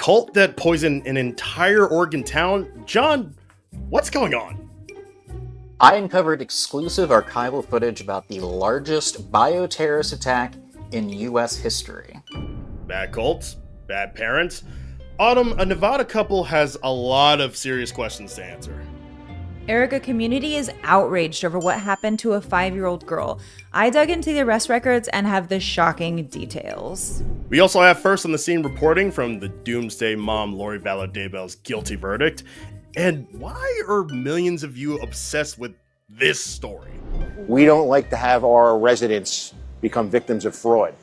cult that poisoned an entire Oregon town. John, what's going on? I uncovered exclusive archival footage about the largest bioterrorist attack in U.S. history. Bad cults? Bad parents? Autumn, a Nevada couple has a lot of serious questions to answer. Erica, community is outraged over what happened to a 5-year-old girl. I dug into the arrest records and have the shocking details. We also have first on the scene reporting from the Doomsday Mom, Lori Vallow Daybell's guilty verdict. And why are millions of you obsessed with this story? We don't like to have our residents become victims of fraud.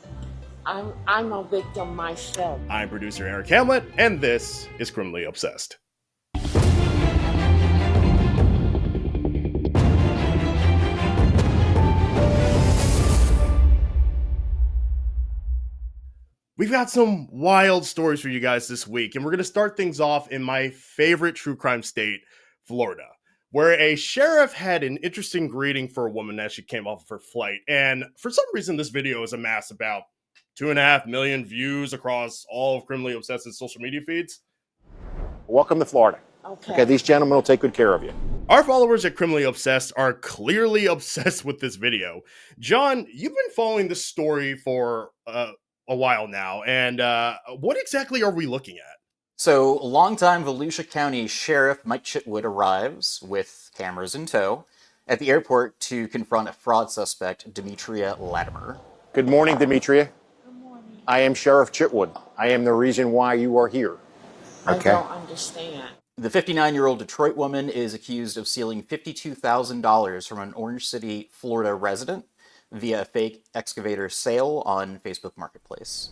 I'm a victim myself. I'm producer Eric Hamlet, and this is Criminally Obsessed. We've got some wild stories for you guys this week, and we're going to start things off in my favorite true crime state, Florida, where a sheriff had an interesting greeting for a woman as she came off of her flight. And for some reason, this video has amassed about 2.5 million views across all of Criminally Obsessed's social media feeds. Welcome to Florida. Okay, these gentlemen will take good care of you. Our followers at Criminally Obsessed are clearly obsessed with this video. John, you've been following this story for a while now, and what exactly are we looking at? So, longtime Volusia County Sheriff Mike Chitwood arrives, with cameras in tow, at the airport to confront a fraud suspect, Demetria Latimer. Good morning, Demetria. Good morning. I am Sheriff Chitwood. I am the reason why you are here. Okay. I don't understand. The 59-year-old Detroit woman is accused of stealing $52,000 from an Orange City, Florida resident via a fake excavator sale on Facebook Marketplace.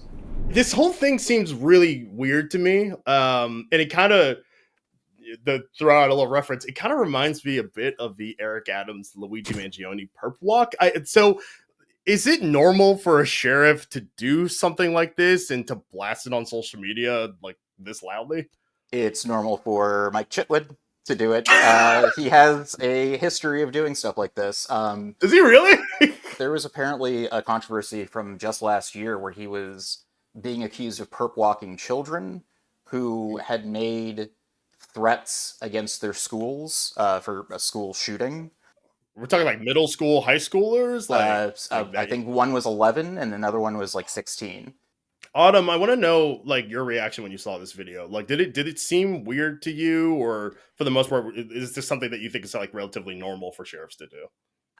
This whole thing seems really weird to me. And it kind of, throw out a little reference, it kind of reminds me a bit of the Eric Adams, Luigi Mangione perp walk. So is it normal for a sheriff to do something like this and to blast it on social media like this loudly? It's normal for Mike Chitwood to do it. He has a history of doing stuff like this. Does he really? There was apparently a controversy from just last year where he was being accused of perp walking children who had made threats against their schools for a school shooting. We're talking like middle school, high schoolers? I think one was 11 and another one was like 16. Autumn, I want to know like your reaction when you saw this video. Like, did it seem weird to you, or for the most part, is this something that you think is like relatively normal for sheriffs to do?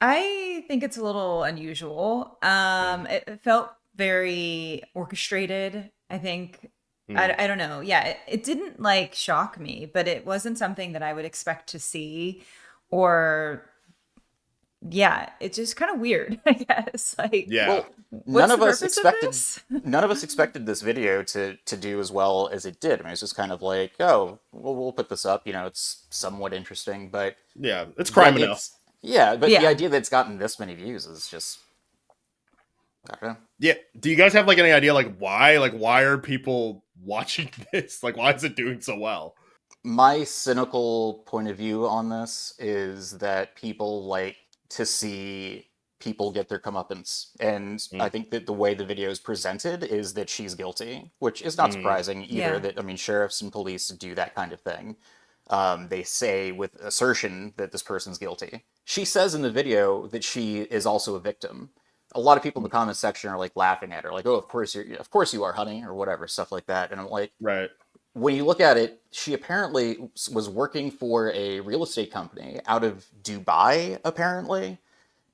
I think it's a little unusual. It felt very orchestrated, I think. I don't know. Yeah, it didn't like shock me, but it wasn't something that I would expect to see, or yeah, it's just kind of weird, I guess. Like, yeah. Well, none of us expected this video to do as well as it did. I mean, it's just kind of like, oh, we'll put this up. You know, it's somewhat interesting, but yeah, it's crime enough. Yeah, but the idea that it's gotten this many views is just, I don't know. Yeah. Do you guys have like any idea like why? Like, why are people watching this? Like, why is it doing so well? My cynical point of view on this is that people like to see people get their comeuppance. And I think that the way the video is presented is that she's guilty, which is not surprising either. That, I mean, sheriffs and police do that kind of thing. They say with assertion that this person's guilty. She says in the video that she is also a victim. A lot of people in the comment section are like laughing at her, like, "Oh, of course you are, honey," or whatever, stuff like that. And I'm like, right. When you look at it, she apparently was working for a real estate company out of Dubai, apparently.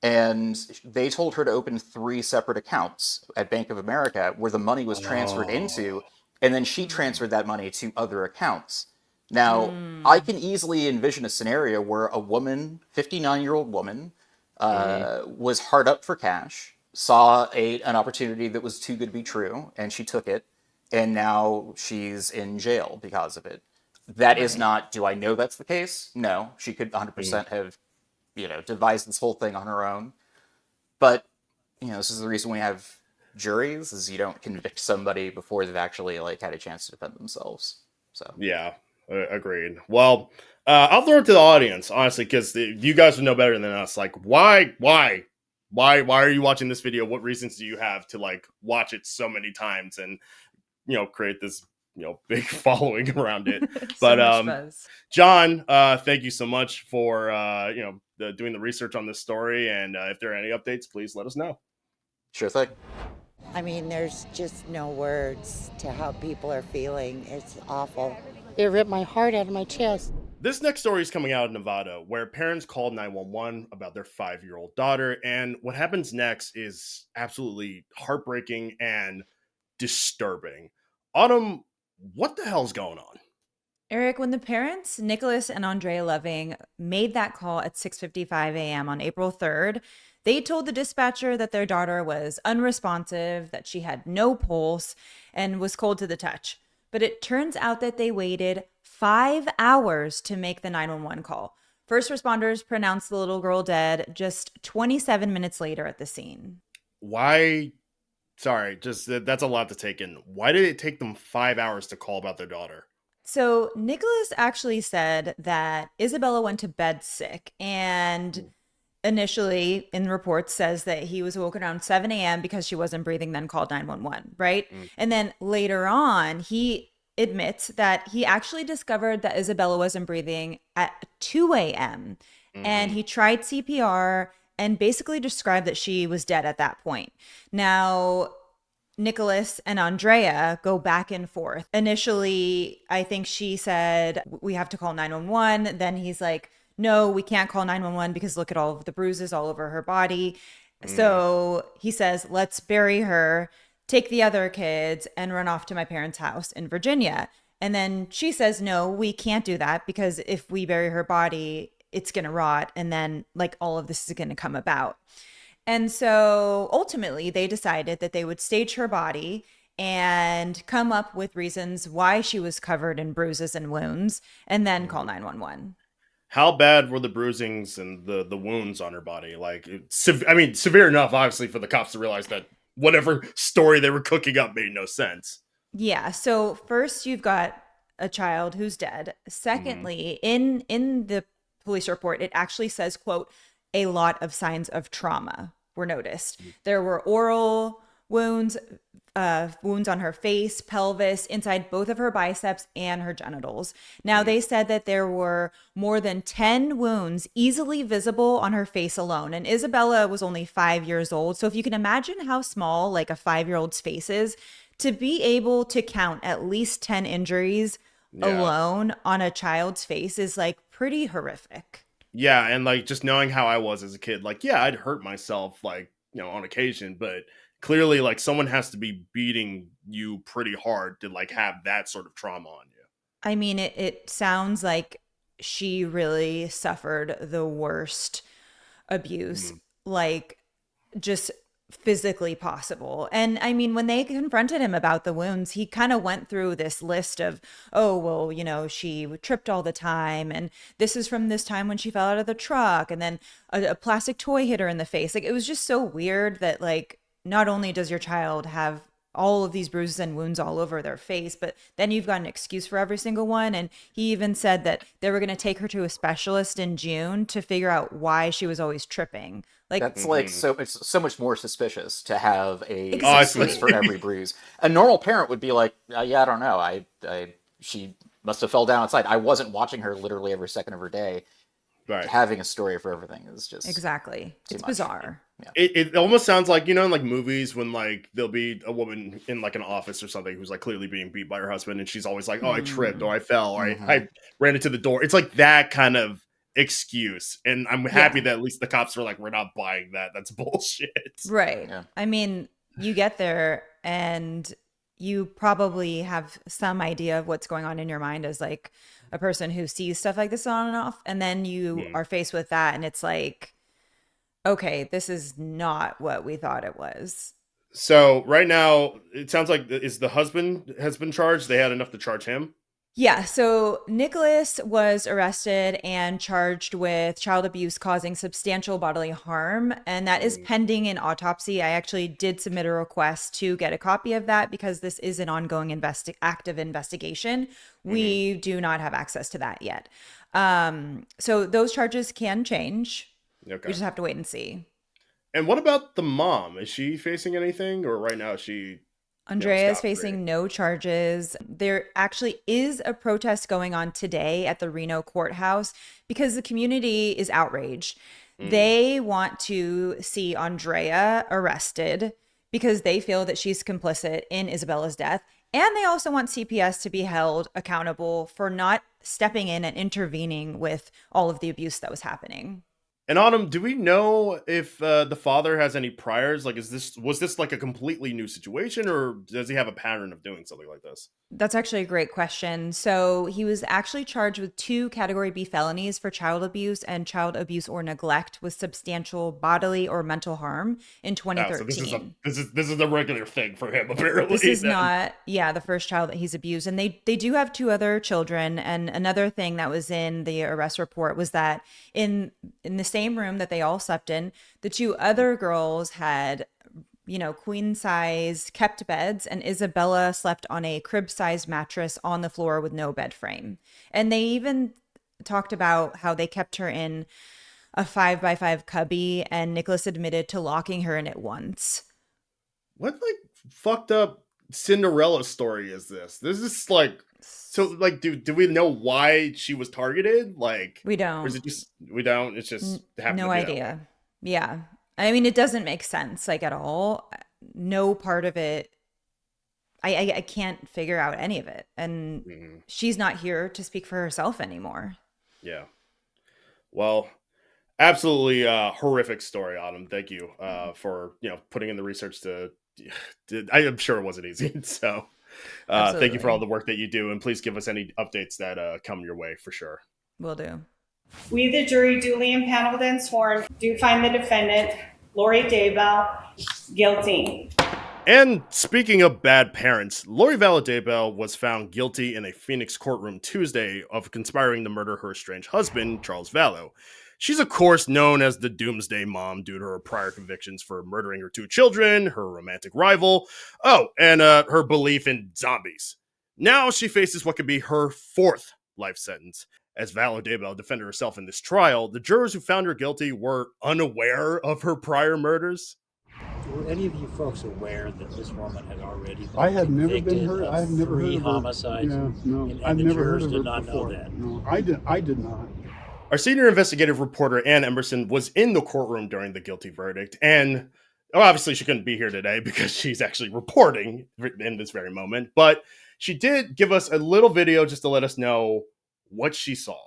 And they told her to open 3 separate accounts at Bank of America where the money was transferred into, and then she transferred that money to other accounts. Now, I can easily envision a scenario where a woman, 59-year-old woman, was hard up for cash, saw an opportunity that was too good to be true, and she took it, and now she's in jail because of it. That is not, do I know that's the case? No, she could 100% have, devised this whole thing on her own. But, this is the reason we have juries, is you don't convict somebody before they've actually, had a chance to defend themselves. So yeah, agreed. Well, I'll throw it to the audience, honestly, because you guys would know better than us. Like, why are you watching this video? What reasons do you have to, watch it so many times and, create this big following around it. So But much buzz. John, thank you so much for doing the research on this story. And if there are any updates, please let us know. Sure thing. I mean, there's just no words to how people are feeling. It's awful. It ripped my heart out of my chest. This next story is coming out of Nevada, where parents called 911 about their 5-year-old daughter. And what happens next is absolutely heartbreaking and disturbing. Autumn, what the hell's going on? Eric, when the parents, Nicholas and Andrea Loving, made that call at 6:55 a.m. on April 3rd, they told the dispatcher that their daughter was unresponsive, that she had no pulse, and was cold to the touch. But it turns out that they waited 5 hours to make the 911 call. First responders pronounced the little girl dead just 27 minutes later at the scene. Why? Sorry, just that's a lot to take in. Why did it take them 5 hours to call about their daughter? So Nicholas actually said that Izabella went to bed sick, and initially in reports says that he was woken around 7 a.m. because she wasn't breathing, then called 911, right? And then later on, he admits that he actually discovered that Izabella wasn't breathing at 2 a.m. And he tried CPR and basically described that she was dead at that point. Now, Nicholas and Andrea go back and forth. Initially, I think she said, we have to call 911. Then he's like, no, we can't call 911 because look at all of the bruises all over her body. So he says, let's bury her, take the other kids, and run off to my parents' house in Virginia. And then she says, no, we can't do that because if we bury her body, it's going to rot. And then like all of this is going to come about. And so ultimately they decided that they would stage her body and come up with reasons why she was covered in bruises and wounds and then call 911. How bad were the bruisings and the wounds on her body? Like, severe enough, obviously, for the cops to realize that whatever story they were cooking up made no sense. Yeah. So first you've got a child who's dead. Secondly, in the police report, it actually says, quote, a lot of signs of trauma were noticed. There were oral wounds, wounds on her face, pelvis, inside both of her biceps and her genitals. Now, they said that there were more than 10 wounds easily visible on her face alone. And Izabella was only 5 years old. So if you can imagine how small like a 5-year-old's face is, to be able to count at least 10 injuries alone on a child's face is like pretty horrific. Yeah, and like just knowing how I was as a kid, like, yeah, I'd hurt myself like, on occasion, but clearly like someone has to be beating you pretty hard to like have that sort of trauma on you. I mean, it sounds like she really suffered the worst abuse, like just physically possible. And I mean, when they confronted him about the wounds, he kind of went through this list of, oh, well, she tripped all the time. And this is from this time when she fell out of the truck. And then a plastic toy hit her in the face. Like, it was just so weird that like, not only does your child have all of these bruises and wounds all over their face, but then you've got an excuse for every single one. And he even said that they were going to take her to a specialist in June to figure out why she was always tripping. Like, that's like it's so much more suspicious to have a Exactly. excuse for every bruise. A normal parent would be like, yeah, I don't know. She must have fell down outside. I wasn't watching her literally every second of her day. Right. Having a story for everything is just exactly. It's much. bizarre. Yeah. It almost sounds like, in like movies when like there'll be a woman in like an office or something who's like clearly being beat by her husband and she's always like, oh, I tripped or I fell or I ran into the door. It's like that kind of excuse. And I'm happy that at least the cops were like, we're not buying that. That's bullshit. Right. Yeah. I mean, you get there and you probably have some idea of what's going on in your mind as like a person who sees stuff like this on and off. And then you are faced with that and it's like, okay, this is not what we thought it was. So right now, it sounds like is the husband has been charged. They had enough to charge him. Yeah. So Nicholas was arrested and charged with child abuse causing substantial bodily harm. And that is pending an autopsy. I actually did submit a request to get a copy of that because this is an ongoing active investigation. We do not have access to that yet. So those charges can change. Okay. We just have to wait and see. And what about the mom? Is she facing anything or right now is she Andrea is facing no charges. There actually is a protest going on today at the Reno courthouse because the community is outraged. They want to see Andrea arrested because they feel that she's complicit in Isabella's death. And they also want CPS to be held accountable for not stepping in and intervening with all of the abuse that was happening. And Autumn, do we know if the father has any priors? Like, was this like a completely new situation, or does he have a pattern of doing something like this? That's actually a great question. So he was actually charged with 2 Category B felonies for child abuse and child abuse or neglect with substantial bodily or mental harm in 2013. So this is a regular thing for him, apparently. This is not, the first child that he's abused. And they do have 2 other children. And another thing that was in the arrest report was that in the same room that they all slept in, the 2 other girls had queen size kept beds, and Izabella slept on a crib size mattress on the floor with no bed frame. And they even talked about how they kept her in a 5x5 cubby, and Nicholas admitted to locking her in it once. What fucked up Cinderella story is this? This is do we know why she was targeted? We don't. Or is it just we don't? It's just no idea. Yeah. I mean, it doesn't make sense, at all. No part of it. I can't figure out any of it. And she's not here to speak for herself anymore. Yeah. Well, absolutely horrific story, Autumn. Thank you for, putting in the research I am sure it wasn't easy. So thank you for all the work that you do. And please give us any updates that come your way for sure. Will do. We, the jury, duly impaneled and sworn, do find the defendant, Lori Daybell, guilty. And speaking of bad parents, Lori Vallow Daybell was found guilty in a Phoenix courtroom Tuesday of conspiring to murder her estranged husband, Charles Vallow. She's, of course, known as the Doomsday Mom due to her prior convictions for murdering her 2 children, her romantic rival, and her belief in zombies. Now she faces what could be her 4th life sentence. As Vallow Daybell defended herself in this trial, the jurors who found her guilty were unaware of her prior murders. Were any of you folks aware that this woman had already been I had never convicted been heard. of I have never 3 heard of her. homicides? Yeah, no, and I've the never jurors heard of her did not before. know that. No, I did not. Our senior investigative reporter, Anne Emerson, was in the courtroom during the guilty verdict, and obviously she couldn't be here today because she's actually reporting in this very moment, but she did give us a little video just to let us know what she saw.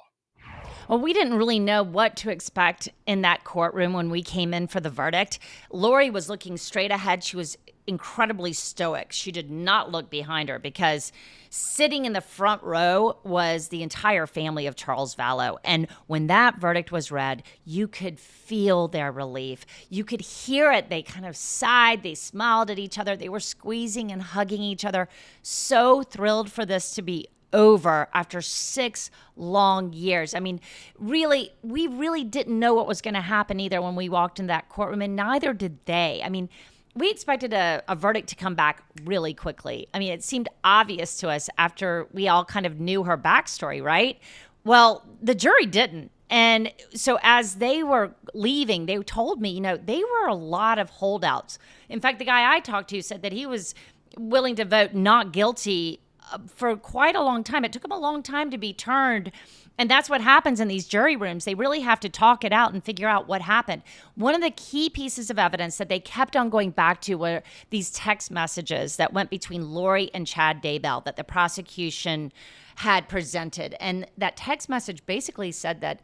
Well, we didn't really know what to expect in that courtroom when we came in for the verdict. Lori was looking straight ahead. She was incredibly stoic. She did not look behind her because sitting in the front row was the entire family of Charles Vallow. And when that verdict was read, you could feel their relief. You could hear it. They kind of sighed. They smiled at each other. They were squeezing and hugging each other. So thrilled for this to be over after 6 long years. I mean, really, we really didn't know what was going to happen either when we walked in that courtroom, and neither did they. I mean, we expected a verdict to come back really quickly. I mean, it seemed obvious to us after we all kind of knew her backstory, right? Well, the jury didn't. And so as they were leaving, they told me, they were a lot of holdouts. In fact, the guy I talked to said that he was willing to vote not guilty for quite a long time. It took him a long time to be turned. And that's what happens in these jury rooms. They really have to talk it out and figure out what happened. One of the key pieces of evidence that they kept on going back to were these text messages that went between Lori and Chad Daybell that the prosecution had presented. And that text message basically said that,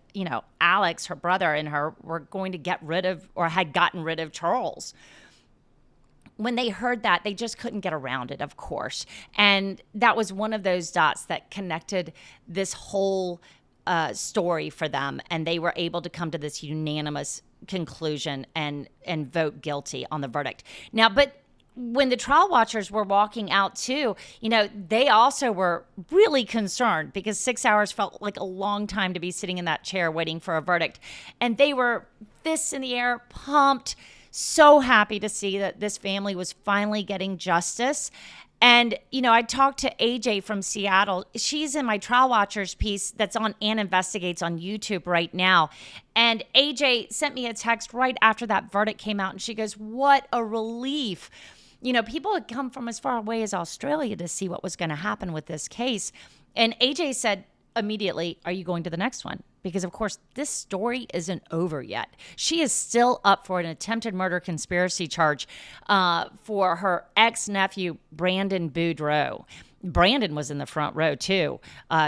Alex, her brother, and her were going to get rid of, or had gotten rid of Charles. When they heard that, they just couldn't get around it, of course. And that was one of those dots that connected this whole story for them. And they were able to come to this unanimous conclusion and vote guilty on the verdict. Now, but when the trial watchers were walking out too, they also were really concerned because 6 hours felt like a long time to be sitting in that chair waiting for a verdict. And they were fists in the air, pumped, so happy to see that this family was finally getting justice. And, I talked to AJ from Seattle. She's in my Trial Watchers piece that's on Anne Investigates on YouTube right now. And AJ sent me a text right after that verdict came out. And she goes, what a relief. people had come from as far away as Australia to see what was going to happen with this case. And AJ said immediately, are you going to the next one? Because, of course, this story isn't over yet. She is still up for an attempted murder conspiracy charge for her ex-nephew, Brandon Boudreaux. Brandon was in the front row, too,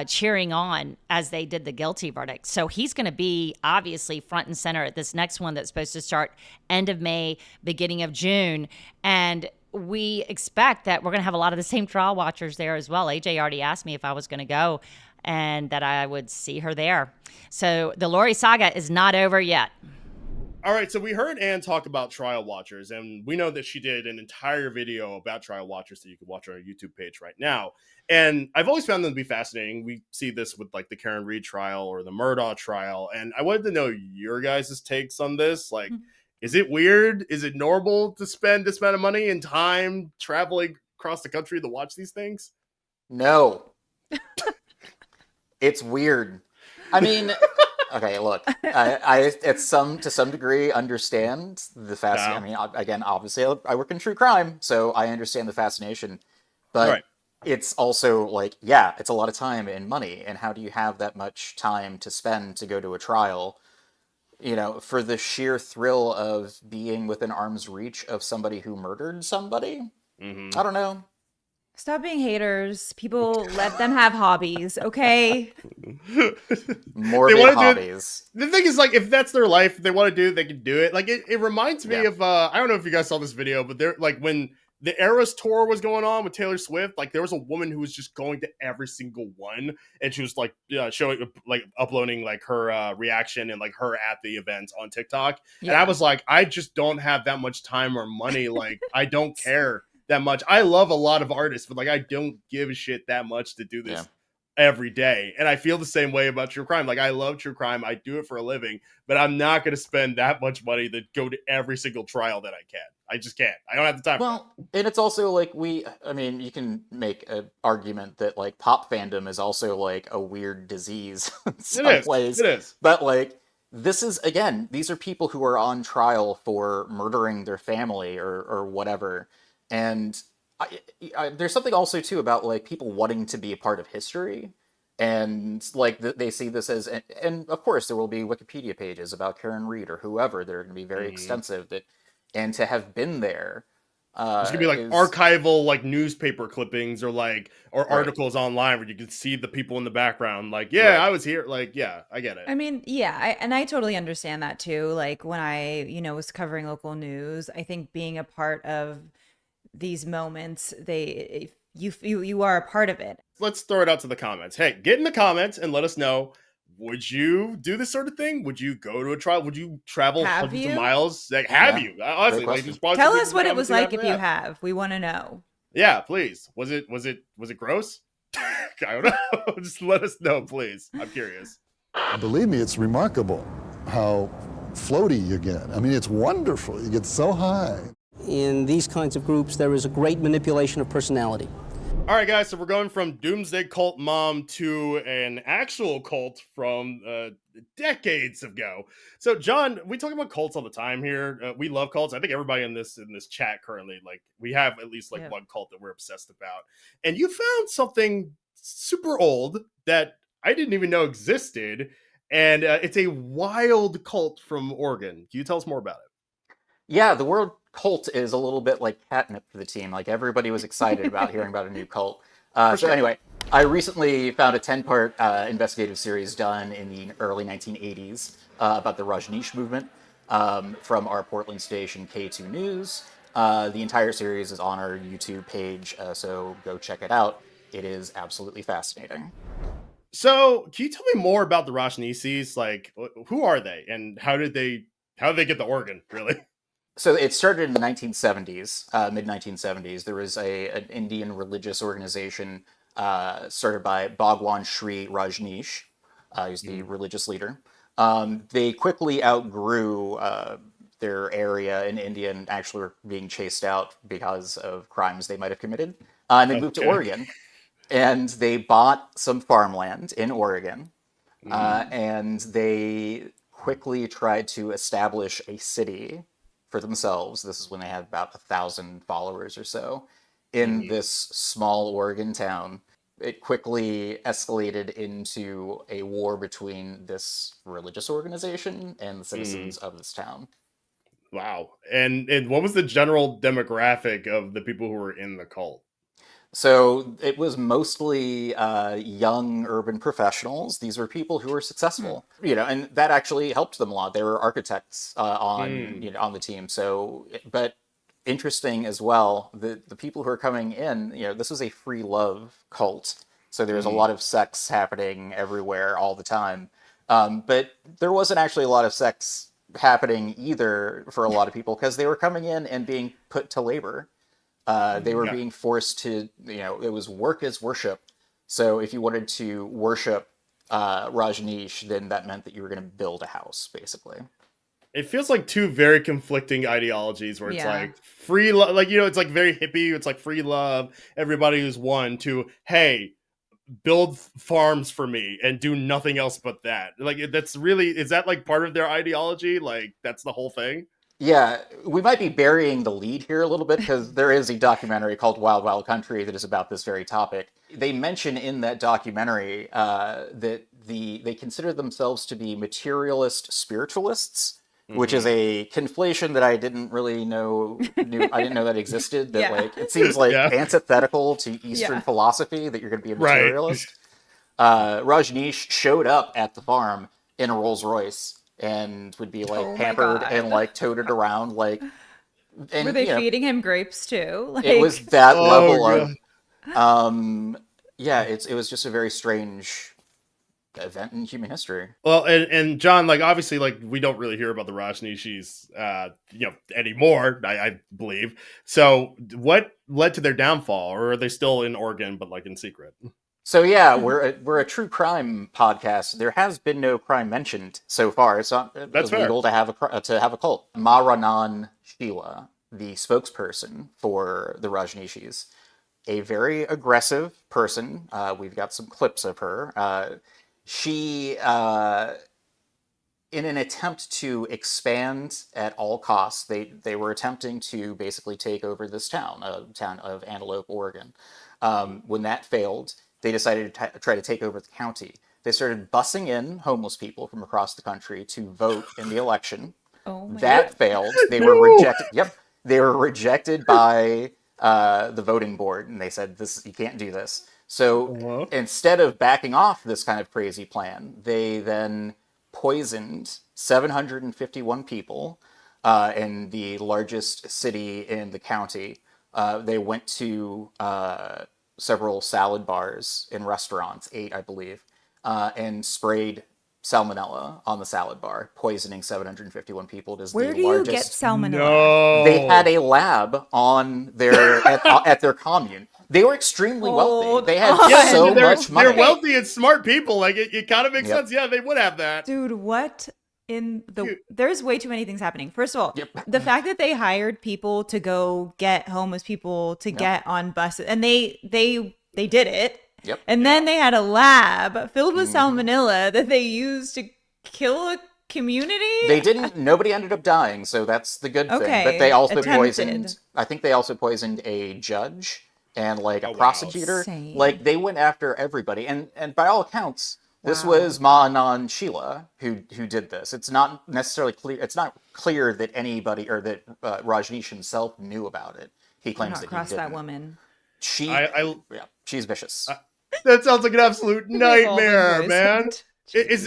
cheering on as they did the guilty verdict. So he's going to be obviously front and center at this next one that's supposed to start end of May, beginning of June. And we expect that we're going to have a lot of the same trial watchers there as well. AJ already asked me if I was going to go and that I would see her there. So the Lori saga is not over yet. All right, so we heard Anne talk about trial watchers, and we know that she did an entire video about trial watchers that you can watch on our YouTube page right now. And I've always found them to be fascinating. We see this with like the Karen Reed trial or the Murdaugh trial, and I wanted to know your guys' takes on this. Like, is it weird? Is it normal to spend this amount of money and time traveling across the country to watch these things? No. It's weird. I mean, okay, look, I to some degree understand the fascination. Yeah. I mean, again, obviously I work in true crime, so I understand the fascination. But Right. It's also like, yeah, it's a lot of time and money. And how do you have that much time to spend to go to a trial, for the sheer thrill of being within arm's reach of somebody who murdered somebody? Mm-hmm. I don't know. Stop being haters. People, let them have hobbies, okay? Morbid hobbies. The thing is, like, if that's their life, if they want to do it, they can do it. Like, it reminds me of, I don't know if you guys saw this video, but they're like when the Eras tour was going on with Taylor Swift, like there was a woman who was just going to every single one, and she was like showing, like uploading like her reaction and like her at the event on TikTok. Yeah. And I was like, I just don't have that much time or money. Like, I don't care that much. I love a lot of artists, but like I don't give a shit that much to do this every day. And I feel the same way about true crime. Like, I love true crime. I do it for a living, but I'm not going to spend that much money to go to every single trial that I can. I just can't. I don't have the time. Well, and it's also like you can make an argument that like pop fandom is also like a weird disease in some ways. It is. But like, this is, again, these are people who are on trial for murdering their family or whatever. And there's something also too about like people wanting to be a part of history, and like they see this as, and of course there will be Wikipedia pages about Karen Reed or whoever. They're going to be very extensive. And to have been there, there's gonna be like archival like newspaper clippings or articles online where you can see the people in the background. Like, I was here. Like, I get it. I mean, and I totally understand that too. Like when I, was covering local news, I think being a part of these moments, you are a part of it. Let's throw it out to the comments. Hey, get in the comments and let us know. Would you do this sort of thing? Would you go to a trial? Would you travel hundreds of miles? Like, have you? Honestly, like, tell us what it was like if you have. We want to know. Yeah, please. Was it gross? I don't know. Just let us know, please. I'm curious. Believe me, it's remarkable how floaty you get. I mean, it's wonderful. You get so high. In these kinds of groups, there is a great manipulation of personality. All right, guys, so we're going from Doomsday Cult Mom to an actual cult from decades ago. So, John, we talk about cults all the time here. We love cults. I think everybody in this chat currently, like, we have at least one cult that we're obsessed about. And you found something super old that I didn't even know existed, and it's a wild cult from Oregon. Can you tell us more about it? Yeah, the word cult is a little bit like catnip for the team. Like, everybody was excited about hearing about a new cult. So anyway, I recently found a 10-part investigative series done in the early 1980s about the Rajneesh movement from our Portland station K2 News. The entire series is on our YouTube page, so go check it out. It is absolutely fascinating. So, can you tell me more about the Rajneeshees? Like, who are they, and how did they get to Oregon, really? So it started in the 1970s, mid-1970s. There was an Indian religious organization started by Bhagwan Sri Rajneesh. He's the religious leader. They quickly outgrew their area in India and actually were being chased out because of crimes they might have committed. And they moved to Oregon. And they bought some farmland in Oregon. And they quickly tried to establish a city for themselves. This is when they had about 1,000 followers or so in this small Oregon town. It quickly escalated into a war between this religious organization and the citizens of this town. Wow. And what was the general demographic of the people who were in the cult? So it was mostly young urban professionals. These were people who were successful, and that actually helped them a lot. They were architects on the team. So, but interesting as well, the people who are coming in, this was a free love cult. So there's a lot of sex happening everywhere all the time. But there wasn't actually a lot of sex happening either for a lot of people because they were coming in and being put to labor. They were being forced to, it was work as worship. So if you wanted to worship Rajneesh, then that meant that you were going to build a house, basically. It feels like two very conflicting ideologies where it's like free love, like, it's like very hippie. It's like free love. Everybody is one to, hey, build farms for me and do nothing else but that. Like, is that like part of their ideology? Like, that's the whole thing? Yeah, we might be burying the lead here a little bit because there is a documentary called Wild Wild Country that is about this very topic. They mention in that documentary that they consider themselves to be materialist spiritualists, which is a conflation that I didn't really know. I didn't know that existed. That like it seems like antithetical to Eastern philosophy that you're going to be a materialist. Rajneesh showed up at the farm in a Rolls Royce and would be like pampered and like toted around like. And, were they feeding him grapes too? Like, it was that level of. It was just a very strange event in human history. Well, and John, like, obviously, like, we don't really hear about the Rajneeshees, anymore, I believe. So what led to their downfall, or are they still in Oregon, but like in secret? So yeah, we're a true crime podcast. There has been no crime mentioned so far. It's not illegal to have a cult. Mahranan Sheila, the spokesperson for the Rajneeshees, a very aggressive person. We've got some clips of her. She, in an attempt to expand at all costs, they were attempting to basically take over this town of Antelope, Oregon. When that failed, they decided to try to take over the county. They started busing in homeless people from across the country to vote in the election. That failed. They were rejected. Yep, they were rejected by the voting board, and they said, you can't do this." So instead of backing off this kind of crazy plan, they then poisoned 751 people in the largest city in the county. They went to several salad bars and restaurants, 8, I believe, and sprayed salmonella on the salad bar, poisoning 751 people. It is Where the do largest... you get salmonella? No. They had a lab on their at their commune. They were extremely wealthy. They had so much money. They're wealthy and smart people. Like, it kind of makes sense. Yeah, they would have that. Dude, what in the... There's way too many things happening. First of all, the fact that they hired people to go get homeless people to get on buses, and they did it. Yep. And then they had a lab filled with salmonella that they used to kill a community. They didn't. Nobody ended up dying, so that's the good thing. But they also poisoned... I think they also poisoned a judge and like a prosecutor. Insane. Like, they went after everybody. And by all accounts, this was Mahranan Sheila who did this. It's not necessarily clear. It's not clear that anybody or that Rajneesh himself knew about it. He claims that he didn't. That woman. She's vicious. That sounds like an absolute nightmare, man.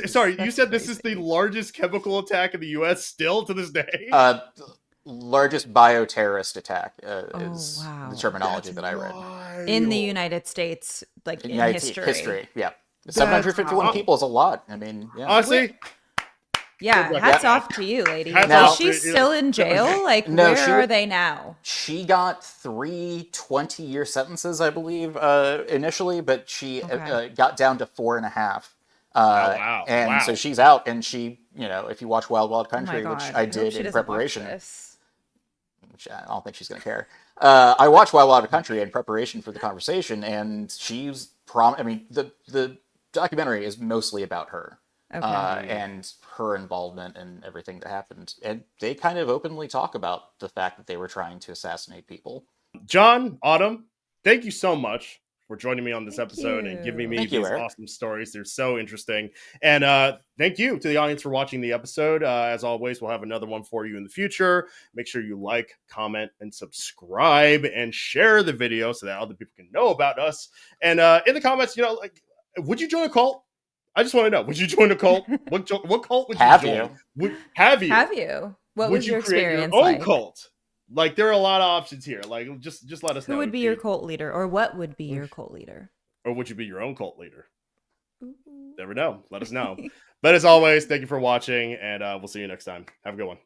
Sorry, you said crazy. This is the largest chemical attack in the U.S. still to this day? Largest bioterrorist attack is the terminology that I read. In the United States, like in history. Yeah. 751 people is a lot. I mean, honestly. Yeah, hats off to you, lady. Now, is she still in jail? Like, no, where are they now? She got 3 20-year sentences, I believe, initially, but she got down to 4.5. Wow. And so she's out, and she, if you watch Wild Wild Country, which I did in preparation, which I don't think she's going to care. I watched Wild Wild Country in preparation for the conversation, and she's the documentary is mostly about her. and her involvement in everything that happened. And they kind of openly talk about the fact that they were trying to assassinate people. John, Autumn, thank you so much for joining me on this episode and giving me Thank you, these Eric. awesome stories. They're so interesting. And thank you to the audience for watching the episode. As always, we'll have another one for you in the future. Make sure you like, comment, and subscribe and share the video so that other people can know about us. And in the comments, like, would you join a cult? I just want to know, would you join a cult? What cult would you join? Have you? What would was you your create experience your own like? cult? Like, there are a lot of options here. Like, just let us know. Who would be your cult leader, or what would be your cult leader? Or would you be your own cult leader? Never know. Let us know. But as always, thank you for watching, and we'll see you next time. Have a good one.